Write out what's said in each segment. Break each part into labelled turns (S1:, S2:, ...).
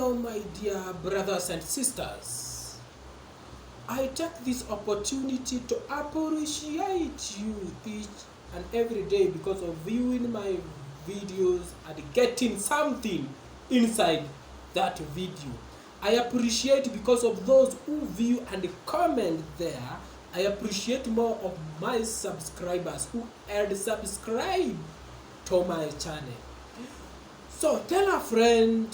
S1: Hello, my dear brothers and sisters. I take this opportunity to appreciate you each and every day because of viewing my videos and getting something inside that video. I appreciate because of those who view and comment there. I appreciate more of my subscribers who had subscribed to my channel. So tell a friend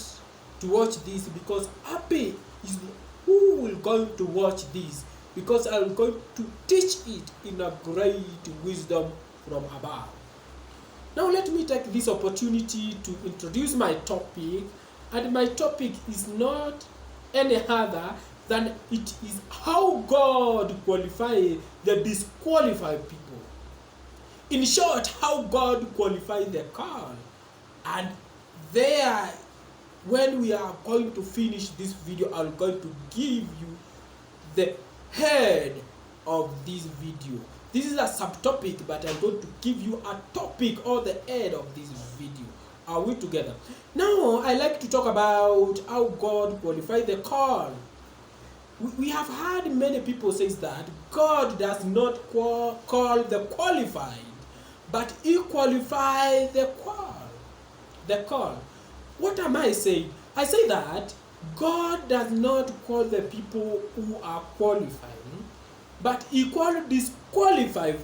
S1: to watch this, because happy is who will going to watch this, because I'm going to teach it in a great wisdom from above. Now let me take this opportunity to introduce my topic, and my topic is not any other than it is how God qualifies the disqualified people. In short, how God qualifies the call. And there, when we are going to finish this video, I'm going to give you the head of this video. This is a subtopic, but I'm going to give you a topic or the head of this video. Are we together? Now, I like to talk about how God qualifies the call. We have heard many people say that God does not call the qualified, but He qualifies the call. The call. What am I saying? I say that God does not call the people who are qualified, but He calls disqualified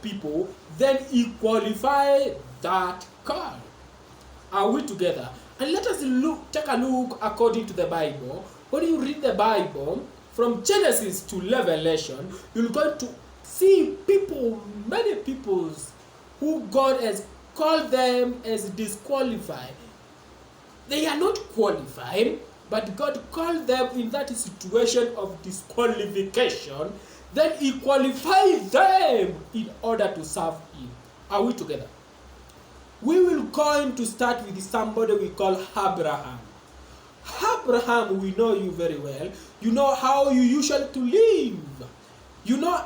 S1: people, then He qualifies that call. Are we together? And let us take a look according to the Bible. When you read the Bible from Genesis to Revelation, you're going to see people, many people who God has called them as disqualified. They are not qualified, but God called them in that situation of disqualification. Then He qualified them in order to serve Him. Are we together? We will going to start with somebody we call Abraham. Abraham, we know you very well. You know how you usually to live. You know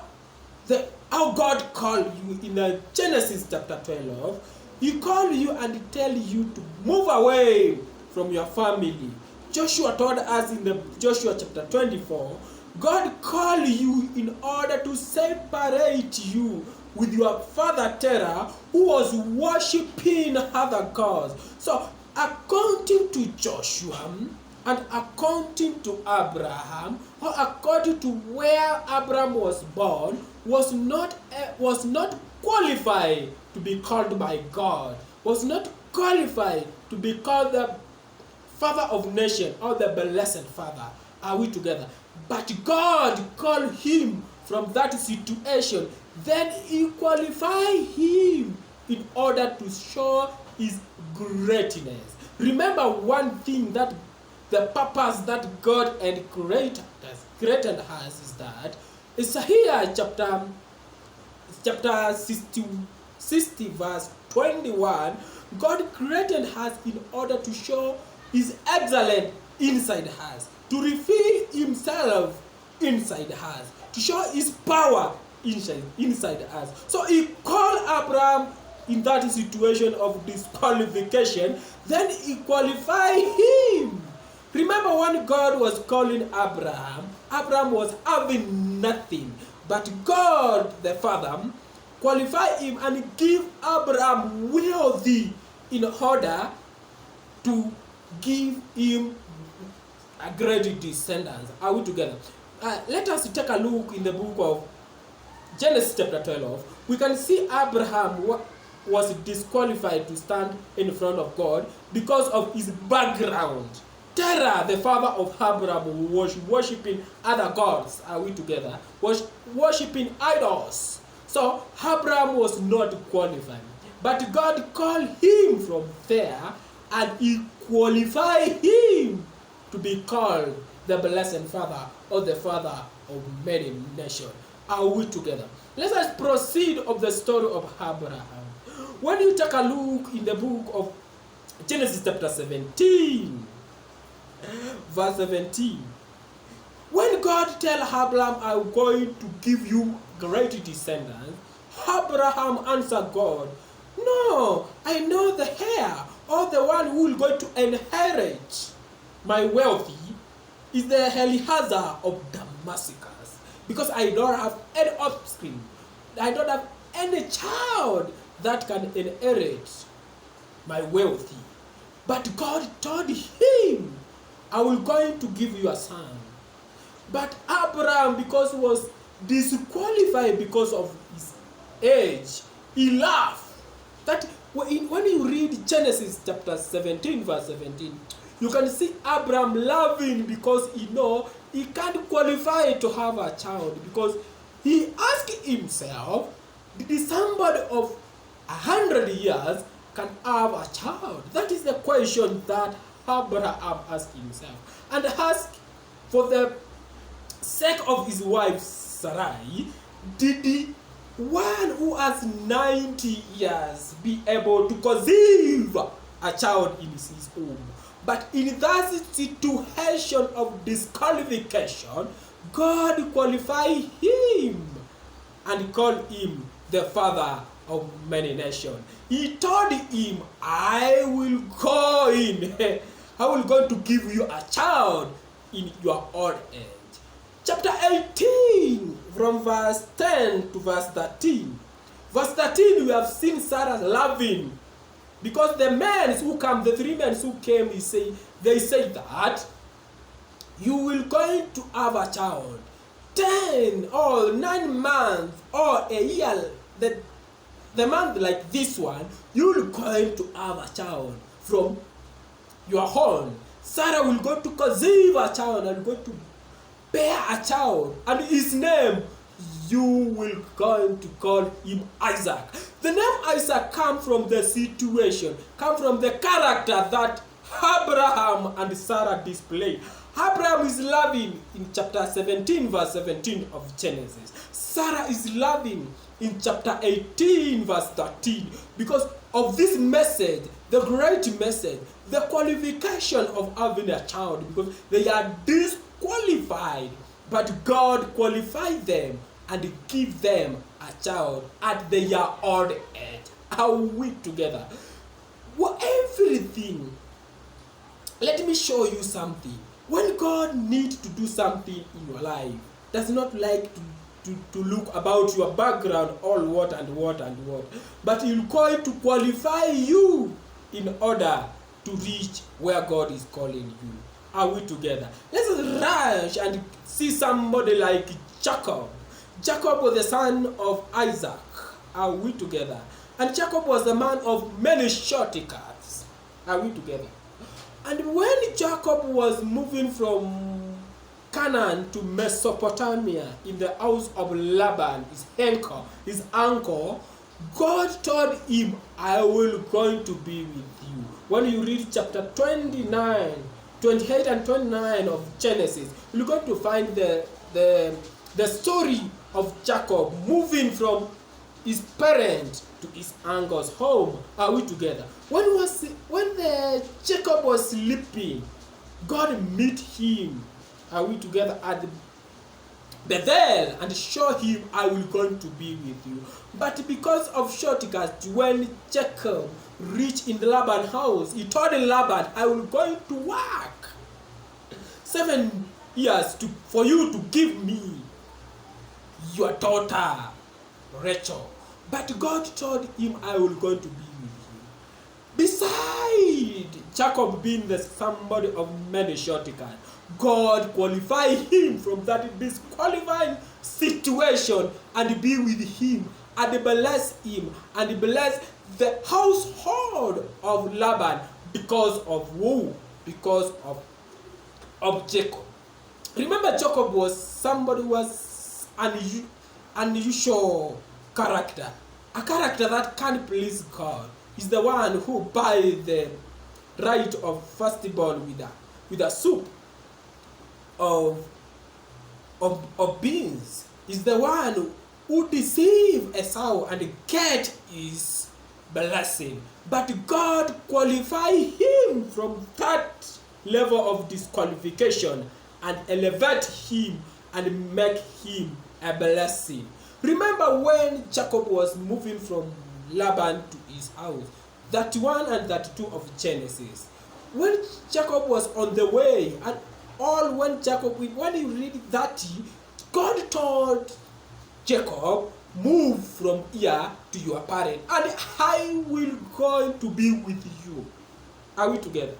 S1: how God called you in Genesis chapter 12. He called you and tell you to move away from your family. Joshua told us in the Joshua chapter 24, God called you in order to separate you with your father Terah, who was worshipping other gods. So according to Joshua and according to Abraham, or according to where Abraham was born, was not qualified to be called by God, was not qualified to be called the father of nation or the blessed father. Are we together? But God called him from that situation. Then He qualified him in order to show His greatness. Remember one thing, that the purpose that God had created us is that Isaiah chapter 60 verse 21, God created us in order to show His excellence inside us, to reveal Himself inside us, to show His power inside us. So He called Abraham in that situation of disqualification, then He qualified him. Remember when God was calling Abraham, Abraham was having nothing, but God the Father qualified him and give Abraham wealthy in order to give him a great descendants. Are we together? Let us take a look in the book of Genesis chapter 12. We can see Abraham was disqualified to stand in front of God because of his background. Terah, the father of Abraham, was worshipping other gods. Are we together? Was worshipping idols. So Abraham was not qualified. But God called him from there and He qualified him to be called the blessed father or the father of many nations. Are we together? Let us proceed of the story of Abraham. When you take a look in the book of Genesis chapter 17, verse 17, when God tell Abraham, I'm going to give you great descendants, Abraham answered God, no, I know the heir, or the one who will going to inherit my wealthy is the Eliezer of Damascus, because I don't have any offspring. I don't have any child that can inherit my wealthy. But God told him, I will going to give you a son. But Abraham, because he was disqualified because of his age, he laughed. That when you read Genesis chapter 17 verse 17, you can see Abraham laughing because he can't qualify to have a child, because he asked himself, did somebody of 100 years can have a child? That is the question that Abraham asked himself, and asked for the sake of his wife Sarai. Did the one who has 90 years be able to conceive a child in his home? But in that situation of disqualification, God qualified him and called him the father of many nations. He told him, I will going to give you a child in your old age. Chapter 18, from verse 10 to verse 13. Verse 13, we have seen Sarah laughing, because the men who come, the three men who came, they say that you will going to have a child. 10 or 9 months or a year, the month like this one, you will going to have a child from your horn. Sarah will go to conceive a child and go to bear a child, and his name you will going to call him Isaac. The name Isaac come from the situation, come from the character that Abraham and Sarah display. Abraham is loving in chapter 17 verse 17 of Genesis. Sarah is loving in chapter 18 verse 13, because of this message, the great message, the qualification of having a child, because they are disqualified, but God qualified them and give them a child at their old age. Are we together? Well, everything. Let me show you something. When God needs to do something in your life, does not like to look about your background, all what and what and what, but He'll going to qualify you in order to reach where God is calling you. Are we together? Let's rush and see somebody like Jacob. Jacob was the son of Isaac. Are we together? And Jacob was the man of many shortcuts. Are we together? And when Jacob was moving from Canaan to Mesopotamia in the house of Laban, his uncle, God told him, I will going to be with you. When you read chapter 28 and 29 of Genesis, you're going to find the story of Jacob moving from his parent to his uncle's home. Are we together? When Jacob was sleeping, God met him. Are we together? At Bethel, and show him, I will going to be with you. But because of shortcuts, when Jacob reached in the Laban house, he told Laban, I will going to work 7 years for you to give me your daughter Rachel. But God told him, I will going to be with you. Beside Jacob being the somebody of many shortcuts, God qualified him from that disqualifying situation and be with him and bless him and bless the household of Laban because of who? Because of Jacob. Remember, Jacob was somebody who was unusual character. A character that can't please God. He's the one who buys the right of firstborn with a soup of beans. Is the one who deceive Esau and get his blessing. But God qualified him from that level of disqualification and elevate him and make him a blessing. Remember when Jacob was moving from Laban to his house, 31 and 32 of Genesis. when Jacob was on the way, and when you read 30, God told Jacob, move from here to your parent, and I will going to be with you. Are we together?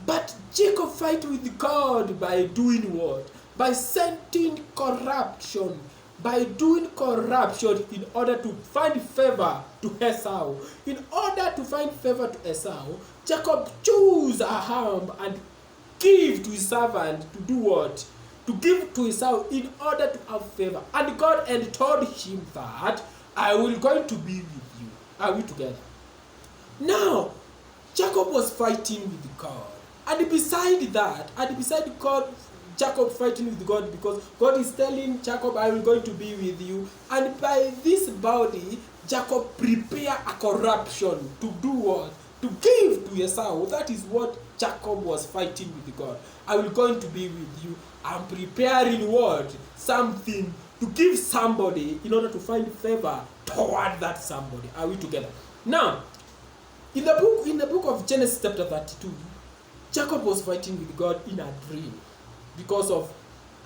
S1: But Jacob fight with God by doing what? By sending corruption. By doing corruption in order to find favor to Esau. In order to find favor to Esau, Jacob chose a harm and give to his servant to do what? To give to Esau in order to have favor. And God had told him that I will going to be with you. Are we together? Now, Jacob was fighting with God. And beside God, Jacob fighting with God, because God is telling Jacob, I will going to be with you. And by this body, Jacob prepare a corruption to do what? To give to Esau. That is what Jacob was fighting with God. I will going to be with you. I'm preparing what? Something to give somebody in order to find favor toward that somebody. Are we together? Now, in the book of Genesis chapter 32, Jacob was fighting with God in a dream. Because of,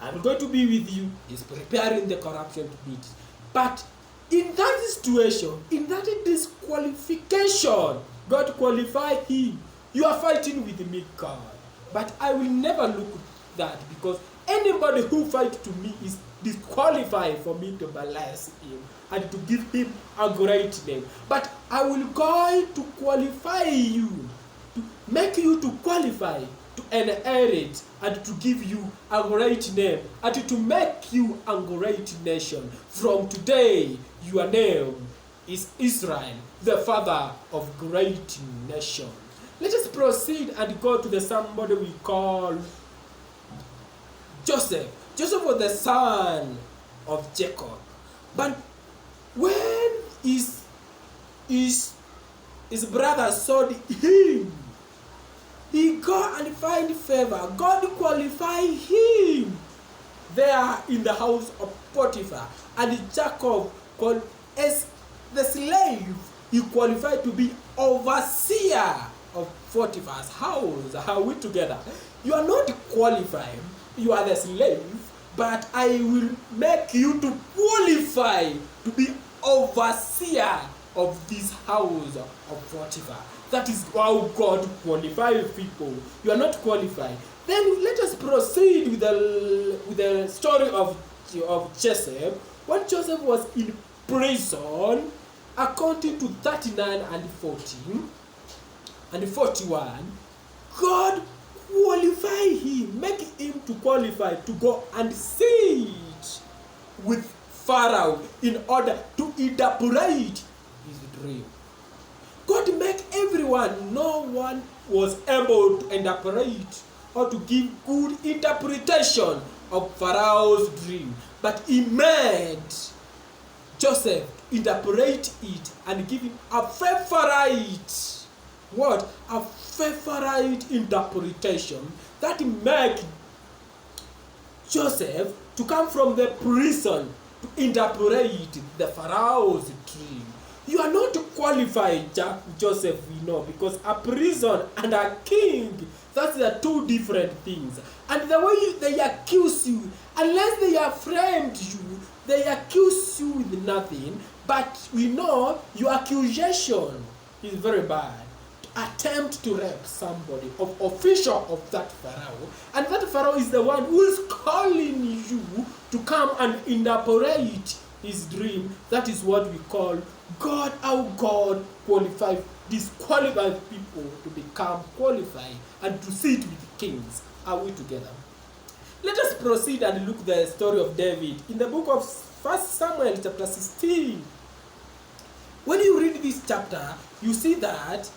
S1: I'm going to be with you, he's preparing the corruption to do it. But in that situation, in that disqualification, God qualified him. You are fighting with me, God. But I will never look at that, because anybody who fights to me is disqualified for me to bless him and to give him a great name. But I will go to qualify you, to make you to qualify, to inherit, and to give you a great name, and to make you a great nation. From today, your name is Israel, the father of great nation. Let us proceed and go to the somebody we call Joseph. Joseph was the son of Jacob. But when his brother saw him, he go and find favor. God qualified him there in the house of Potiphar. And Jacob, called as the slave, he qualified to be overseer of Potiphar's house. Are we together? You are not qualified. You are the slave, but I will make you to qualify to be overseer of this house of Potiphar. That is how God qualifies people. You are not qualified. Then let us proceed with the story of Joseph. When Joseph was in prison, according to 39 and 14 and 41, God qualify him, make him to qualify to go and sit with Pharaoh in order to interpret his dream. God make everyone, no one was able to interpret or to give good interpretation of Pharaoh's dream. But he made Joseph interpret it and give him a favorite, what? A favorite interpretation that make Joseph to come from the prison to interpret the Pharaoh's dream. You are not qualified, Joseph, we know, because a prison and a king, that's the two different things. And the way they accuse you, unless they have framed you, they accuse you with nothing. But we know your accusation is very bad. Attempt to rape somebody, of official of that Pharaoh, and that Pharaoh is the one who is calling you to come and interpret his dream. That is what we call God, how God qualifies, disqualifies people to become qualified and to sit with kings. Are we together? Let us proceed and look at the story of David in the book of 1 Samuel chapter 16. When you read this chapter, you see that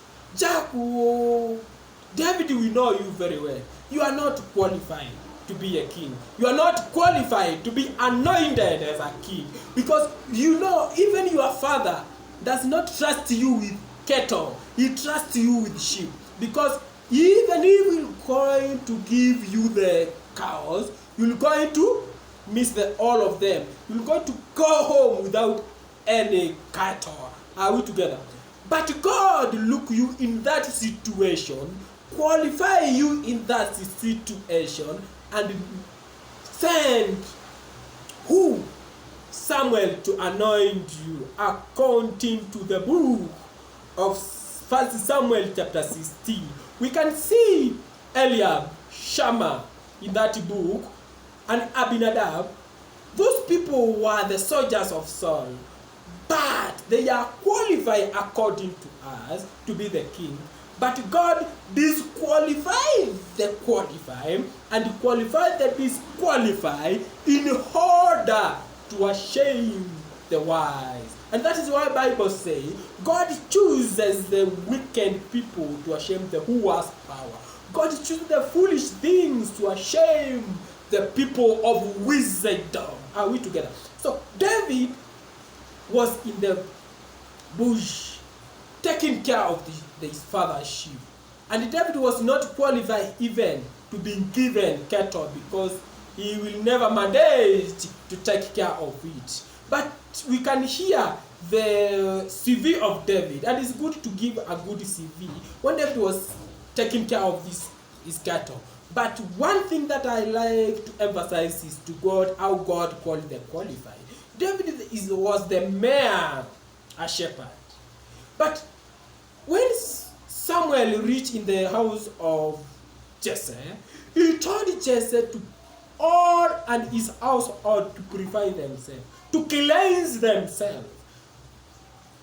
S1: David, we know you very well. You are not qualified to be a king. You are not qualified to be anointed as a king. Because you know, even your father does not trust you with cattle. He trusts you with sheep. Because even if he will going to give you the cows, you're going to miss all of them. You're going to go home without any cattle. Are we together? But God look you in that situation, qualify you in that situation and send who? Samuel to anoint you according to the book of 1 Samuel chapter 16. We can see Eliab, Shammah in that book, and Abinadab. Those people were the soldiers of Saul, but they are qualified according to us to be the king. But God disqualified the qualified and qualified the disqualified in order to shame the wise. And that is why the Bible says God chooses the wicked people to shame the who has power. God chooses the foolish things to shame the people of wisdom. Are we together? So David was in the bush taking care of his father's sheep. And David was not qualified even to be given cattle because he will never manage to take care of it. But we can hear the CV of David, and it's good to give a good CV when David was taking care of his cattle. But one thing that I like to emphasize is to God, how God called the qualified. David was the mayor, a shepherd. But when Samuel reached in the house of Jesse, he told Jesse to all and his household to purify themselves, to cleanse themselves,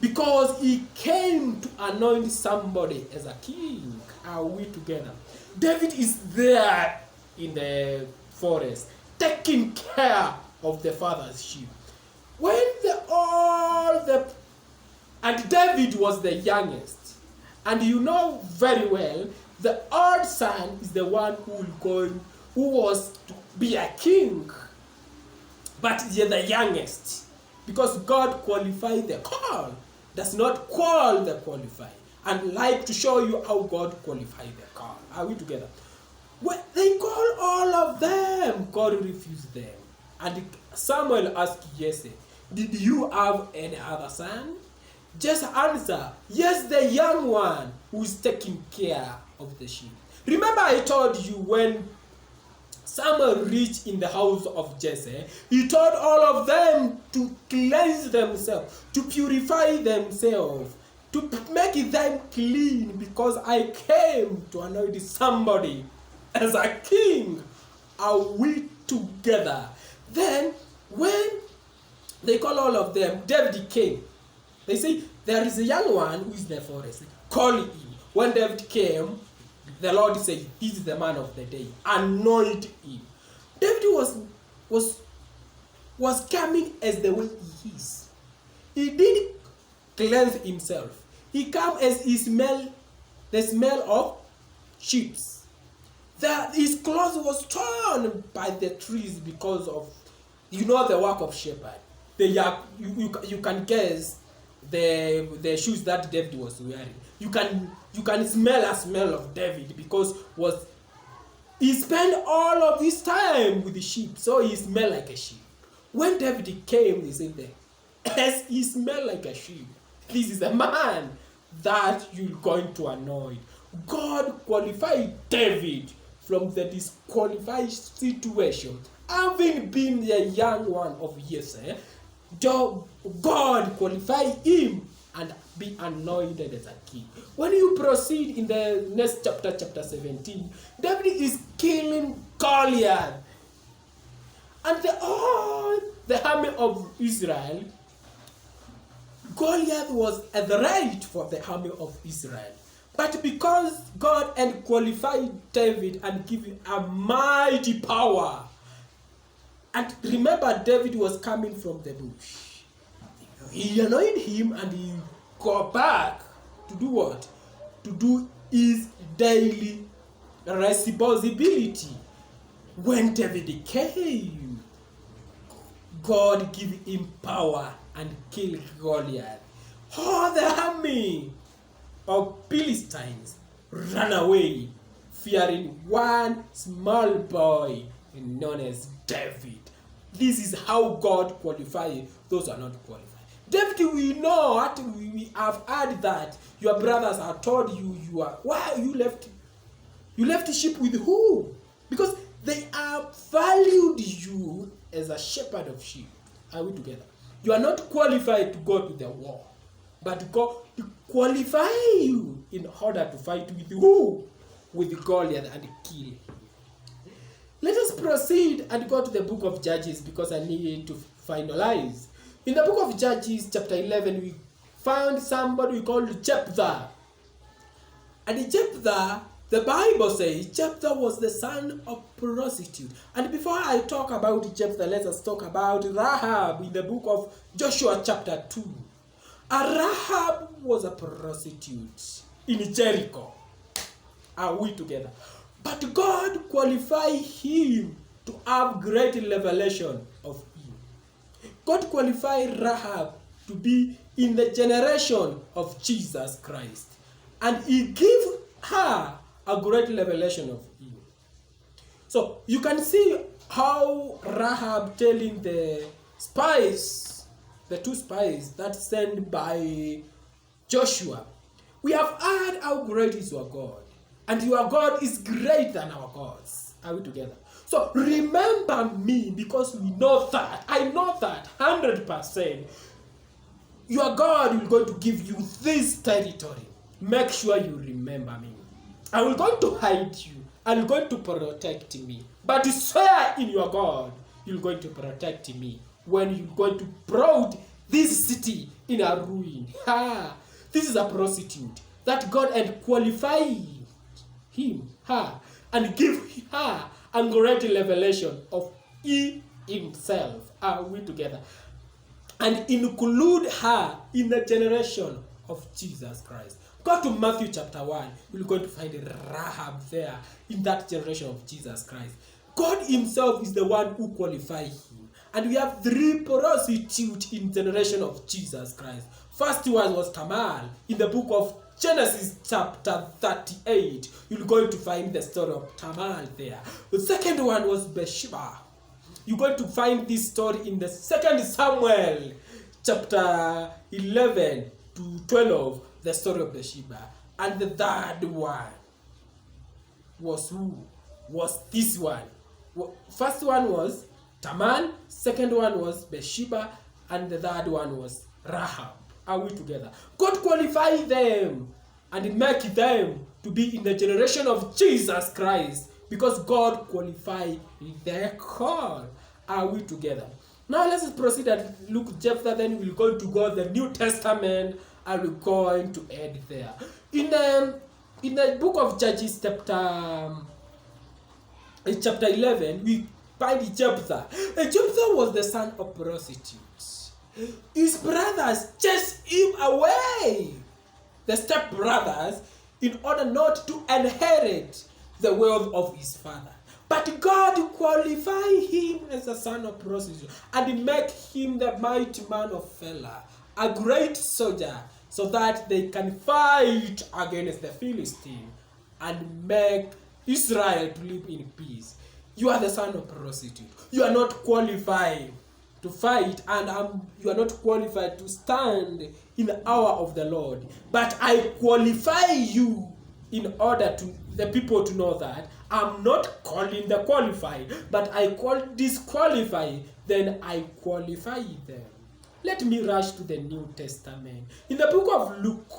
S1: because he came to anoint somebody as a king. Are we together? David is there in the forest, taking care of the father's sheep. When and David was the youngest, and you know very well, the old son is the one who was to be a king, but the youngest, because God qualified the call, does not call the qualified. And like to show you how God qualified the call. Are we together? When they call all of them, God refused them. And Samuel asked Jesse, did you have any other son? Just answer, yes, the young one who is taking care of the sheep. Remember I told you when Samuel reached in the house of Jesse, he told all of them to cleanse themselves, to purify themselves, to make them clean, because I came to anoint somebody as a king. Are we together? Then when they call all of them, David came. They say, there is a young one who is in the forest. Call him. When David came, the Lord said, this is the man of the day. Anoint him. David was coming as the way he is. He did cleanse himself. He came as he smelled the smell of sheep. His clothes was torn by the trees because of, the work of shepherd. You can guess the shoes that David was wearing. You can smell a smell of David because he spent all of his time with the sheep, so he smelled like a sheep. When David came, they said that as he smelled like a sheep, this is the man that you're going to anoint. God qualified David from the disqualified situation, having been the young one of Jesse. God qualified him and be anointed as a king. When you proceed in the next chapter, chapter 17, David is killing Goliath. And the army of Israel, Goliath was at the right for the army of Israel. But because God had qualified David and given him a mighty power, and remember David was coming from the bush, he anointed him and he got back to do what? To do his daily responsibility. When David came, God gave him power and killed Goliath. All the army of Philistines ran away, fearing one small boy known as David. This is how God qualifies those who are not qualified. David, we know, we have heard that your brothers have told you, why you left You left sheep with who? Because they have valued you as a shepherd of sheep. Are we together? You are not qualified to go to the war, but God to qualify you in order to fight with who? With Goliath and kill him. Let us proceed and go to the book of Judges because I need to finalize. In the book of Judges, chapter 11, we found somebody we called Jephthah. And Jephthah, the Bible says, Jephthah was the son of prostitute. And before I talk about Jephthah, let us talk about Rahab in the book of Joshua chapter 2. Rahab was a prostitute in Jericho. Are we together? But God qualified him to have great revelation of him. God qualified Rahab to be in the generation of Jesus Christ. And he gave her a great revelation of him. So you can see how Rahab telling the spies, the two spies that sent by Joshua, we have heard how great is your God, and your God is greater than our gods. Are we together? So remember me, because we know that, I know that 100%, your God will going to give you this territory. Make sure you remember me. I will going to hide you. I will going to protect me. But swear in your God, you're going to protect me when you're going to brought this city in a ruin. This is a prostitute that God had qualified him, her, and give her a great revelation of he himself. Are we together? And include her in the generation of Jesus Christ. Go to Matthew chapter 1. You're going to find Rahab there in that generation of Jesus Christ. God himself is the one who qualified him. And we have 3 prostitutes in generation of Jesus Christ. First one was Tamar. In the book of Genesis chapter 38, you're going to find the story of Tamar there. The second one was Bathsheba. You're going to find this story in the 2 Samuel chapter 11 to 12, the story of Bathsheba. And the third one was who? Was this one. First one was Tamar, second one was Bathsheba, and the third one was Rahab. Are we together? God qualified them and make them to be in the generation of Jesus Christ, because God qualified their call. Are we together? Now let's proceed and look Jephthah, then we'll go to God, the New Testament, and we're going to end there. In the book of Judges chapter 11, we find Jephthah. Jephthah was the son of prostitutes. His brothers chased him away, the stepbrothers, in order not to inherit the wealth of his father. But God qualified him as a son of prostitute and make him the mighty man of valor, a great soldier, so that they can fight against the Philistines and make Israel to live in peace. You are the son of prostitute. You are not qualified to fight, and you are not qualified to stand in the hour of the Lord. But I qualify you in order to the people to know that I'm not calling the qualified, but I call disqualify, then I qualify them. Let me rush to the New Testament. In the book of Luke,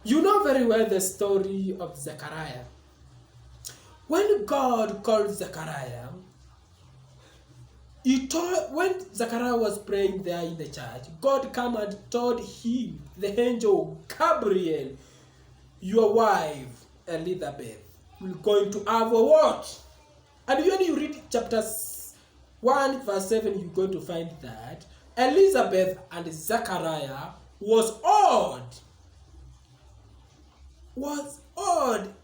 S1: you know very well the story of Zechariah. When God called Zechariah, when Zechariah was praying there in the church, God came and told him, the angel Gabriel, your wife Elizabeth will going to have a what? And when you read chapter 1 verse 7, you're going to find that Elizabeth and Zechariah was odd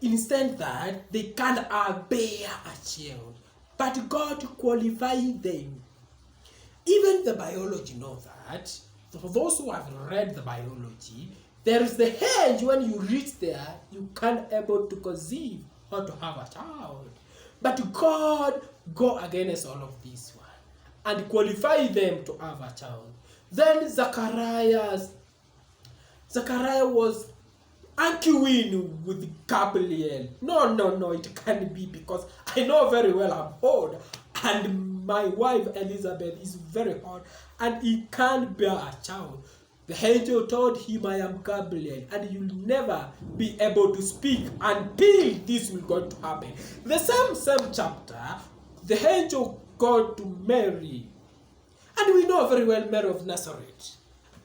S1: in the sense that they can't bear a child. But God qualified them. Even the biology knows that. So for those who have read the biology, there is the age when you reach there, you can't able to conceive or to have a child. But God go against all of this one and qualify them to have a child. Then Zechariah was arguing with Gabriel. No, it can't be, because I know very well I'm old and my wife Elizabeth is very old and he can't bear a child. The angel told him, I am Gabriel, and you'll never be able to speak until this will going to happen. The same chapter, the angel called to Mary. And we know very well Mary of Nazareth.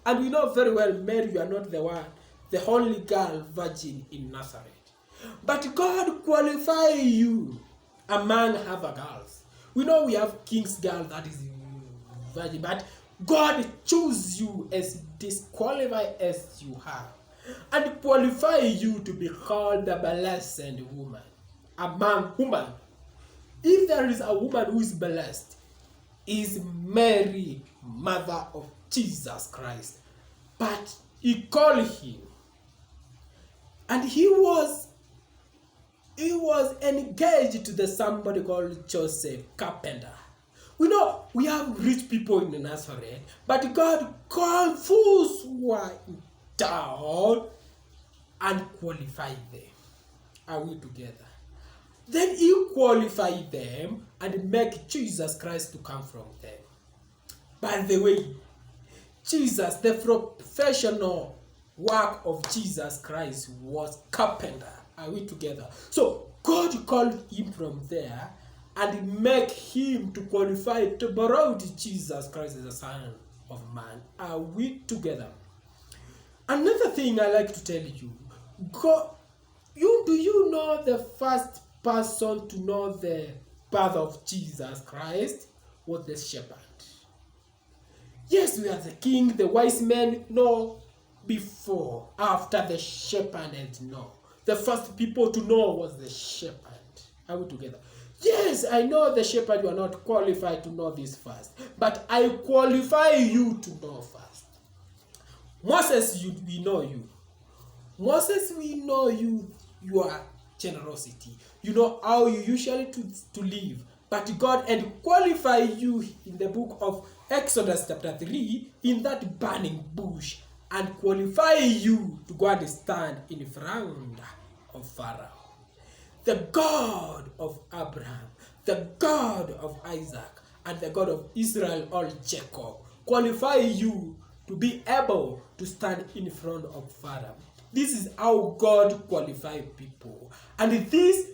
S1: And we know very well Mary, you are not the one, the only girl virgin in Nazareth. But God qualifies you among other girls. We know we have king's girl that is virgin, but God chooses you as disqualified as you are and qualify you to be called the blessed woman among women. If there is a woman who is blessed, is Mary, mother of Jesus Christ. But he called him, and he was engaged to somebody called Joseph, carpenter. We know we have rich people in Nazareth, but God called those who are down and qualified them. Are we together? Then he qualified them and make Jesus Christ to come from them. By the way, Jesus, the professional work of Jesus Christ was carpenter. Are we together? So God called him from there and make him to qualify to borrow Jesus Christ as the Son of Man. Are we together? Another thing I like to tell you, do you know the first person to know the birth of Jesus Christ was the shepherd? Yes, we are the king, the wise men know before, after the shepherd and know. The first people to know was the shepherd. Are we together? Yes, I know the shepherd, you are not qualified to know this first, but I qualify you to know first. Moses, we know you. Moses, we know you, your generosity. You know how you usually to live. But God and qualify you in the book of Exodus chapter 3 in that burning bush and qualify you to go and stand in front of Pharaoh. The God of Abraham, the God of Isaac, and the God of Israel or Jacob qualify you to be able to stand in front of Pharaoh. This is how God qualifies people. And this,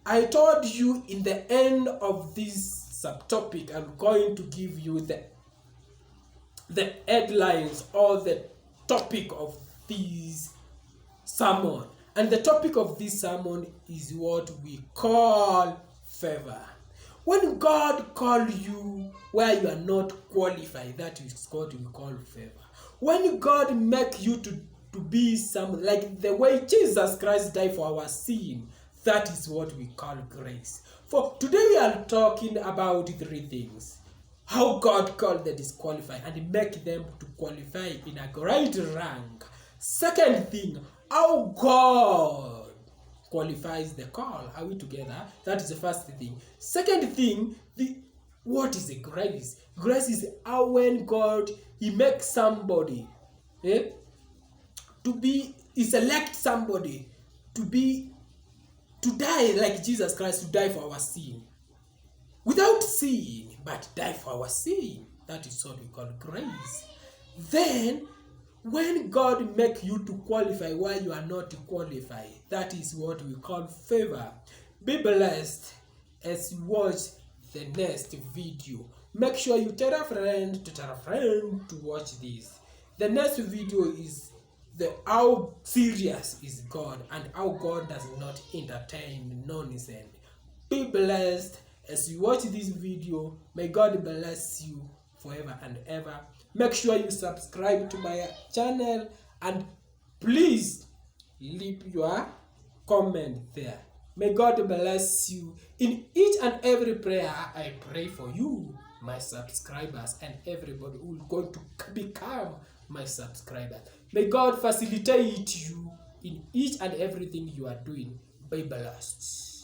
S1: I told you in the end of this subtopic, I'm going to give you the headlines or the topic of this sermon. And the topic of this sermon is what we call favor. When God calls you where you are not qualified, that is what we call favor. When God makes you to be some, like the way Jesus Christ died for our sin, that is what we call grace. For today we are talking about 3 things. How God called the disqualified and make them to qualify in a great rank. Second thing, how God qualifies the call. Are we together? That is the first thing. Second thing, what is a grace? Grace is how when God, he makes somebody he select somebody to die like Jesus Christ, to die for our sin. Without sin, but die for our sin. That is what we call grace. Then, when God make you to qualify while you are not qualified, that is what we call favor. Be blessed as you watch the next video. Make sure you tell a friend to watch this. The next video is how serious is God and how God does not entertain nonsense. Be blessed as you watch this video. May God bless you forever and ever. Make sure you subscribe to my channel and please leave your comment there. May God bless you. In each and every prayer I pray for you, my subscribers, and everybody who is going to become my subscriber. May God facilitate you in each and everything you are doing. Be blessed.